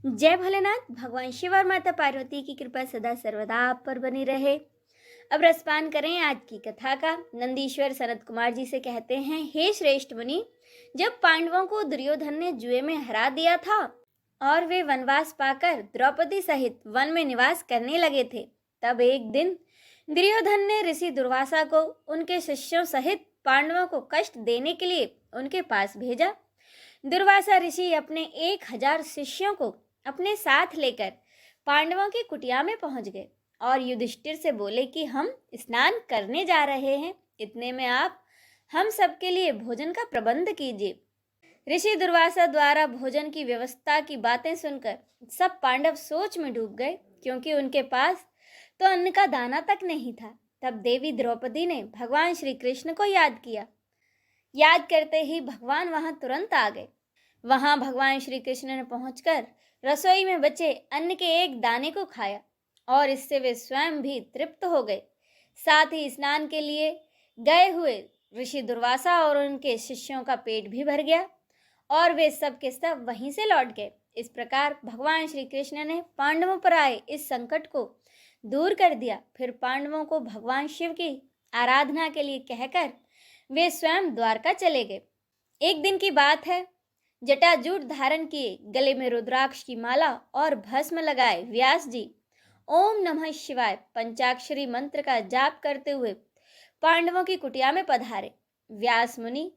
जय भोलेनाथ। भगवान शिव और माता पार्वती की कृपा सदा सर्वदा आप पर बनी रहे। अब रसपान करें आज की कथा का। नंदीश्वर सनत कुमार जी से कहते हैं, हे श्रेष्ठ मुनि, जब पांडवों को दुर्योधन ने जुए में हरा दिया था और वे वनवास पाकर द्रौपदी सहित वन में निवास करने लगे थे, तब एक दिन दुर्योधन ने ऋषि दुर्वासा को उनके शिष्यों सहित पांडवों को कष्ट देने के लिए उनके पास भेजा। दुर्वासा ऋषि अपने 1000 शिष्यों को अपने साथ लेकर पांडवों की कुटिया में पहुंच गए और युधिष्ठिर से बोले कि हम स्नान करने जा रहे हैं, इतने में आप हम सबके लिए भोजन का प्रबंध कीजिए। ऋषि दुर्वासा द्वारा भोजन की व्यवस्था की बातें सुनकर सब पांडव सोच में डूब गए, क्योंकि उनके पास तो अन्न का दाना तक नहीं था। तब देवी द्रौपदी ने भगवान श्री कृष्ण को याद किया। याद करते ही भगवान वहां तुरंत आ गए। वहां भगवान श्री कृष्ण ने पहुंचकर रसोई में बचे अन्न के एक दाने को खाया और इससे वे स्वयं भी तृप्त हो गए। साथ ही स्नान के लिए गए हुए ऋषि दुर्वासा और उनके शिष्यों का पेट भी भर गया और वे सब के सब वहीं से लौट गए। इस प्रकार भगवान श्री कृष्ण ने पांडवों पर आए इस संकट को दूर कर दिया। फिर पांडवों को भगवान शिव की आराधना के लिए कहकर वे स्वयं द्वारका चले गए। एक दिन की बात है, जटाजूट धारण किए, गले में रुद्राक्ष की माला और भस्म लगाए व्यास जी ओम नमः शिवाय पंचाक्षरी मंत्र का जाप करते हुए पांडवों की कुटिया में पधारे। व्यास मुनि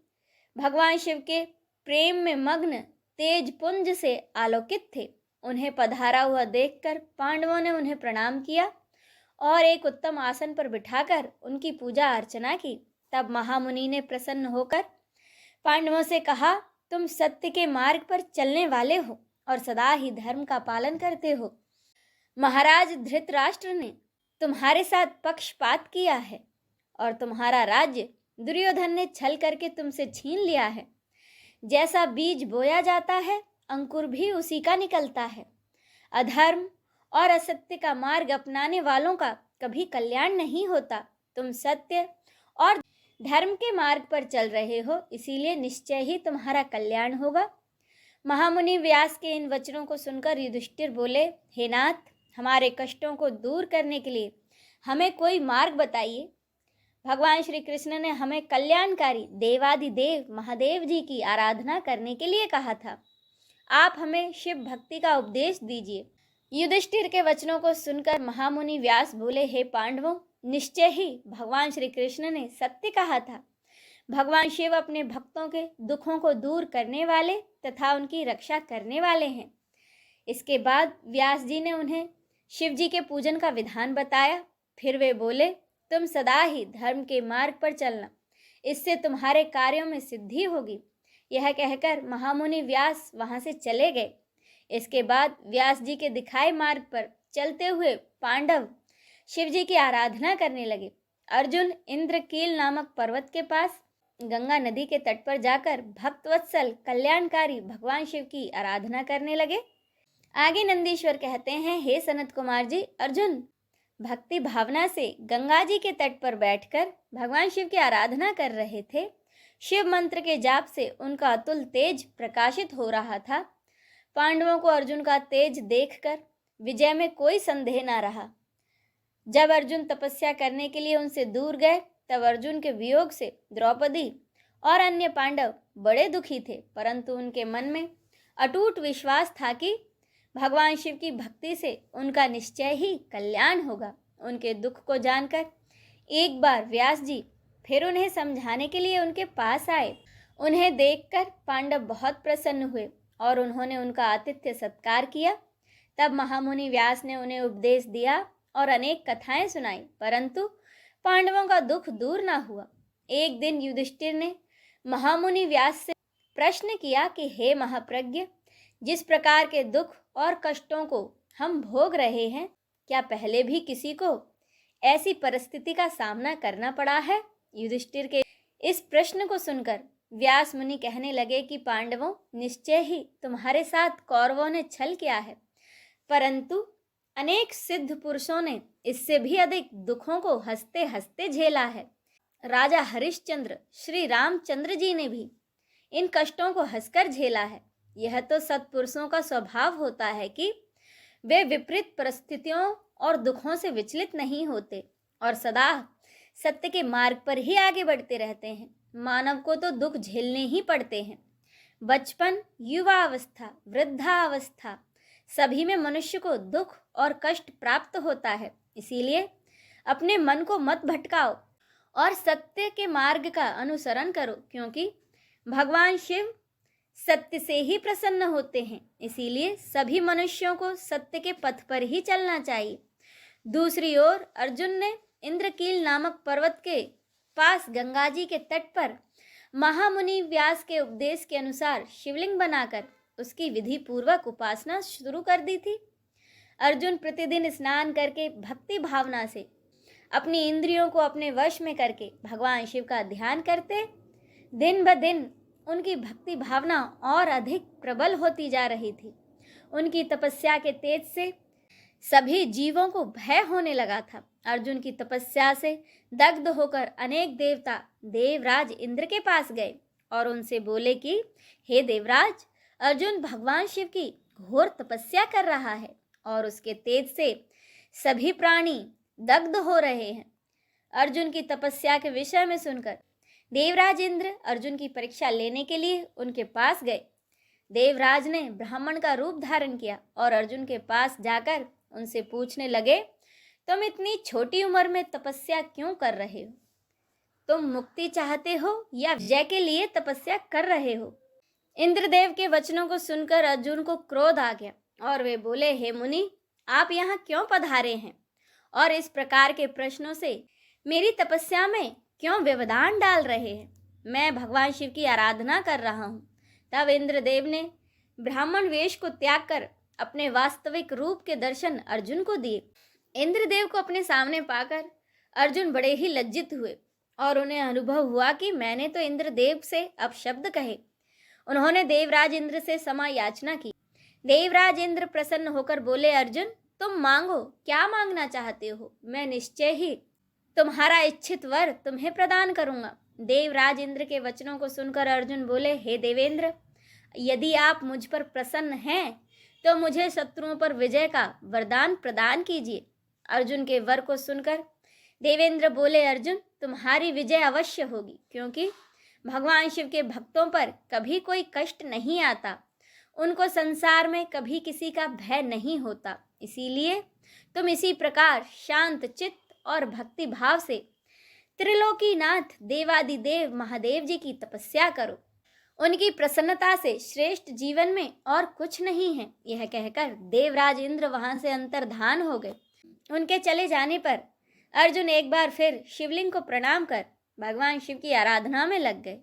भगवान शिव के प्रेम में मग्न तेज पुंज से आलोकित थे। उन्हें पधारा हुआ देखकर पांडवों ने उन्हें प्रणाम किया और एक उत्तम आसन पर बिठाकर उनकी पूजा अर्चना की। तब महामुनि ने प्रसन्न होकर पांडवों से कहा, तुम सत्य के मार्ग पर चलने वाले हो और सदा ही धर्म का पालन करते हो। महाराज धृतराष्ट्र ने तुम्हारे साथ पक्षपात किया है और तुम्हारा राज्य दुर्योधन ने छल करके तुमसे छीन लिया है। जैसा बीज बोया जाता है, अंकुर भी उसी का निकलता है। अधर्म और असत्य का मार्ग अपनाने वालों का कभी कल्याण नहीं होता। तुम सत्य और धर्म के मार्ग पर चल रहे हो, इसीलिए निश्चय ही तुम्हारा कल्याण होगा। महामुनि व्यास के इन वचनों को सुनकर युधिष्ठिर बोले, हे नाथ, हमारे कष्टों को दूर करने के लिए हमें कोई मार्ग बताइए। भगवान श्री कृष्ण ने हमें कल्याणकारी देवादिदेव महादेव जी की आराधना करने के लिए कहा था। आप हमें शिव भक्ति का उपदेश दीजिए। युधिष्ठिर के वचनों को सुनकर महामुनि व्यास बोले, हे पांडवों, निश्चय ही भगवान श्री कृष्ण ने सत्य कहा था। भगवान शिव अपने भक्तों के दुखों को दूर करने वाले तथा उनकी रक्षा करने वाले हैं। इसके बाद व्यास जी ने उन्हें शिव जी के पूजन का विधान बताया। फिर वे बोले, तुम सदा ही धर्म के मार्ग पर चलना, इससे तुम्हारे कार्यों में सिद्धि होगी। यह कहकर महामुनि व्यास वहां से चले गए। इसके बाद व्यास जी के दिखाए मार्ग पर चलते हुए पांडव शिव जी की आराधना करने लगे। अर्जुन इंद्रकील नामक पर्वत के पास गंगा नदी के तट पर जाकर भक्तवत्सल कल्याणकारी भगवान शिव की आराधना करने लगे। आगे नंदीश्वर कहते हैं, हे सनत कुमार जी, अर्जुन भक्ति भावना से गंगा जी के तट पर बैठकर भगवान शिव की आराधना कर रहे थे। शिव मंत्र के जाप से उनका अतुल तेज प्रकाशित हो रहा था। पांडवों को अर्जुन का तेज देखकर विजय में कोई संदेह न रहा। जब अर्जुन तपस्या करने के लिए उनसे दूर गए, तब अर्जुन के वियोग से द्रौपदी और अन्य पांडव बड़े दुखी थे, परंतु उनके मन में अटूट विश्वास था कि भगवान शिव की भक्ति से उनका निश्चय ही कल्याण होगा। उनके दुख को जानकर एक बार व्यास जी फिर उन्हें समझाने के लिए उनके पास आए। उन्हें देखकर पांडव बहुत प्रसन्न हुए और उन्होंने उनका आतिथ्य सत्कार किया। तब महामुनि व्यास ने उन्हें उपदेश दिया और अनेक कथाएं सुनाई, परंतु पांडवों का दुख दूर ना हुआ। एक दिन युधिष्ठिर ने महामुनि व्यास से प्रश्न किया कि हे महाप्रज्ञ, जिस प्रकार के दुख और कष्टों को हम भोग रहे हैं, क्या पहले भी किसी को ऐसी परिस्थिति का सामना करना पड़ा है? युधिष्ठिर के इस प्रश्न को सुनकर व्यास मुनि कहने लगे कि पांडवों, निश्चय ही तुम्हारे साथ कौरवों ने छल किया है, परंतु अनेक सिद्ध पुरुषों ने इससे भी अधिक दुखों को हंसते हंसते झेला है। राजा हरिश्चंद्र, श्री रामचंद्र जी ने भी इन कष्टों को हंसकर झेला है। यह तो सत्पुरुषों का स्वभाव होता है कि वे विपरीत परिस्थितियों और दुखों से विचलित नहीं होते और सदा सत्य के मार्ग पर ही आगे बढ़ते रहते हैं। मानव को तो दुख झेलने ही पड़ते हैं। बचपन, युवावस्था, वृद्धावस्था, सभी में मनुष्य को दुख और कष्ट प्राप्त होता है। इसीलिए अपने मन को मत भटकाओ और सत्य के मार्ग का अनुसरण करो, क्योंकि भगवान शिव सत्य से ही प्रसन्न होते हैं। इसीलिए सभी मनुष्यों को सत्य के पथ पर ही चलना चाहिए। दूसरी ओर अर्जुन ने इंद्रकील नामक पर्वत के पास गंगा जी के तट पर महामुनि व्यास के उपदेश के अनुसार शिवलिंग बनाकर उसकी विधि पूर्वक उपासना शुरू कर दी थी। अर्जुन प्रतिदिन स्नान करके भक्ति भावना से अपनी इंद्रियों को अपने वश में करके भगवान शिव का ध्यान करते। दिन ब दिन उनकी भक्ति भावना और अधिक प्रबल होती जा रही थी। उनकी तपस्या के तेज से सभी जीवों को भय होने लगा था। अर्जुन की तपस्या से दग्ध होकर अनेक देवता देवराज इंद्र के पास गए और उनसे बोले कि हे देवराज, अर्जुन भगवान शिव की घोर तपस्या कर रहा है और उसके तेज से सभी प्राणी दग्ध हो रहे हैं। अर्जुन की तपस्या के विषय में सुनकर देवराज इंद्र अर्जुन की परीक्षा लेने के लिए उनके पास गए। देवराज ने ब्राह्मण का रूप धारण किया और अर्जुन के पास जाकर उनसे पूछने लगे, तुम इतनी छोटी उम्र में तपस्या क्यों कर रहे हो? तुम मुक्ति चाहते हो या विजय के लिए तपस्या कर रहे हो? इंद्रदेव के वचनों को सुनकर अर्जुन को क्रोध आ गया और वे बोले, हे मुनि, आप यहाँ क्यों पधारे हैं और इस प्रकार के प्रश्नों से मेरी तपस्या में क्यों व्यवधान डाल रहे हैं? मैं भगवान शिव की आराधना कर रहा हूँ। तब इंद्रदेव ने ब्राह्मण वेश को त्याग कर अपने वास्तविक रूप के दर्शन अर्जुन को दिए। इंद्रदेव को अपने सामने पाकर अर्जुन बड़े ही लज्जित हुए और उन्हें अनुभव हुआ कि मैंने तो इंद्रदेव से अपशब्द कहे। उन्होंने देवराज इंद्र से क्षमा याचना की। देवराज इंद्र प्रसन्न होकर बोले, अर्जुन, तुम मांगो, क्या मांगना चाहते हो? मैं निश्चय ही तुम्हारा इच्छित वर तुम्हें प्रदान करूंगा। देवराज इंद्र के वचनों को सुनकर अर्जुन बोले, हे देवेंद्र, यदि आप मुझ पर प्रसन्न हैं तो मुझे शत्रुओं पर विजय का वरदान प्रदान कीजिए। अर्जुन के वर को सुनकर देवेंद्र बोले, अर्जुन, तुम्हारी विजय अवश्य होगी, क्योंकि भगवान शिव के भक्तों पर कभी कोई कष्ट नहीं आता। उनको संसार में कभी किसी का भय नहीं होता। इसीलिए तुम इसी प्रकार शांत चित्त और भक्ति भाव से त्रिलोकीनाथ देवादिदेव महादेव जी की तपस्या करो। उनकी प्रसन्नता से श्रेष्ठ जीवन में और कुछ नहीं है। यह कहकर देवराज इंद्र वहां से अंतर्धान हो गए। उनके चले जाने पर अर्जुन एक बार फिर शिवलिंग को प्रणाम कर भगवान शिव की आराधना में लग गए।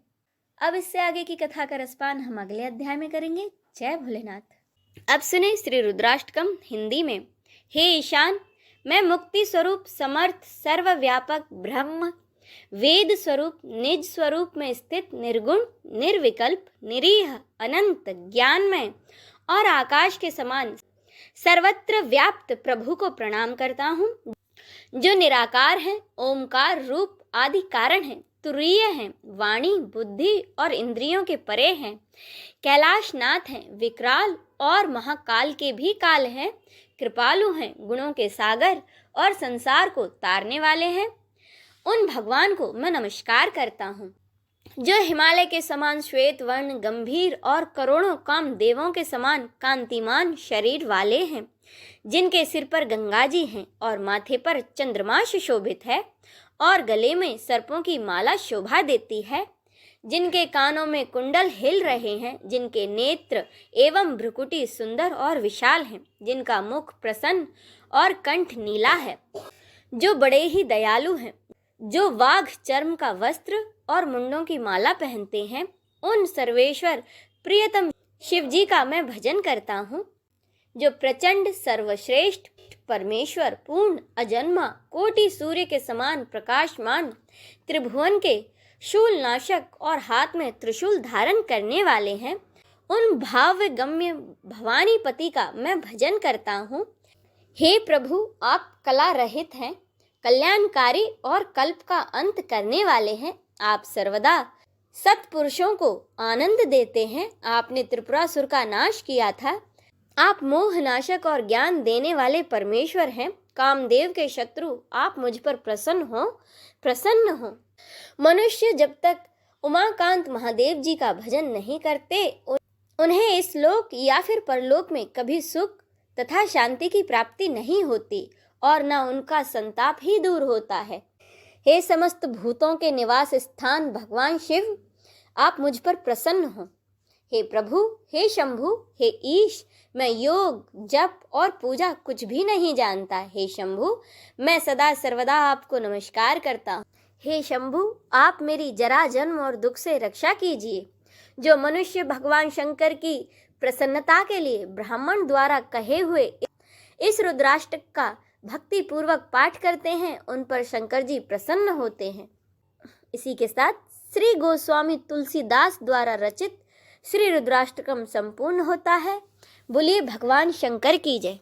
अब इससे आगे की कथा का रसपान हम अगले अध्याय में करेंगे। जय भोलेनाथ। अब सुने श्री रुद्राष्टकम हिंदी में। हे ईशान, मैं मुक्ति स्वरूप समर्थ सर्वव्यापक ब्रह्म वेद स्वरूप निज स्वरूप में स्थित निर्गुण निर्विकल्प निरीह अनंत ज्ञानमय और आकाश के समान सर्वत्र व्याप्त प्रभु को प्रणाम करता हूँ, जो निराकार हैं, ओमकार रूप आदि कारण हैं, तुरीय हैं, वाणी बुद्धि और इंद्रियों के परे हैं, कैलाशनाथ हैं, विकराल और महाकाल के भी काल हैं, कृपालु हैं, गुणों के सागर और संसार को तारने वाले हैं। उन भगवान को मैं नमस्कार करता हूँ, जो हिमालय के समान श्वेत वर्ण गंभीर और करोड़ों काम देवों के समान कांतिमान शरीर वाले हैं, जिनके सिर पर गंगा जी हैं और माथे पर चंद्रमा सुशोभित है और गले में सर्पों की माला शोभा देती है, जिनके कानों में कुंडल हिल रहे हैं, जिनके नेत्र एवं भ्रुकुटी सुंदर और विशाल हैं, जिनका मुख प्रसन्न और कंठ नीला है, जो बड़े ही दयालु हैं, जो वाघ चर्म का वस्त्र और मुंडों की माला पहनते हैं, उन सर्वेश्वर प्रियतम शिव जी का मैं भजन करता हूँ, जो प्रचंड सर्वश्रेष्ठ परमेश्वर पूर्ण अजन्मा कोटि सूर्य के समान प्रकाशमान त्रिभुवन के शूल नाशक और हाथ में त्रिशूल धारण करने वाले हैं, उन भाव्य गम्य भवानी पति का मैं भजन करता हूँ। हे प्रभु, आप कला रहित हैं, कल्याणकारी और कल्प का अंत करने वाले हैं। आप सर्वदा सत्पुरुषों को आनंद देते हैं। आपने त्रिपुरासुर का नाश किया था। आप मोहनाशक और ज्ञान देने वाले परमेश्वर हैं। कामदेव के शत्रु, आप मुझ पर प्रसन्न हो। मनुष्य जब तक उमाकांत महादेव जी का भजन नहीं करते, उन्हें इस लोक या फिर परलोक में कभी सुख तथा शांति की प्राप्ति नहीं होती और न उनका संताप ही दूर होता है। हे समस्त भूतों के निवास स्थान भगवान शिव, आप मुझ पर प्रसन्न हो। हे प्रभु, हे शंभु, हे ईश, मैं योग, जप और पूजा कुछ भी नहीं जानता। हे शंभु, मैं सदा सर्वदा आपको नमस्कार करता हूँ। हे शंभु, आप मेरी जरा जन्म और दुख से रक्षा कीजिए। जो मनुष्य भगवान शंकर की प्रसन्नता के लिए ब्राह्मण द्वारा कहे हुए इस रुद्राष्टक का भक्ति पूर्वक पाठ करते हैं, उन पर शंकर जी प्रसन्न होते हैं। इसी के साथ श्री गोस्वामी तुलसीदास द्वारा रचित श्री रुद्राष्टकम संपूर्ण होता है। बोलिए भगवान शंकर की जय।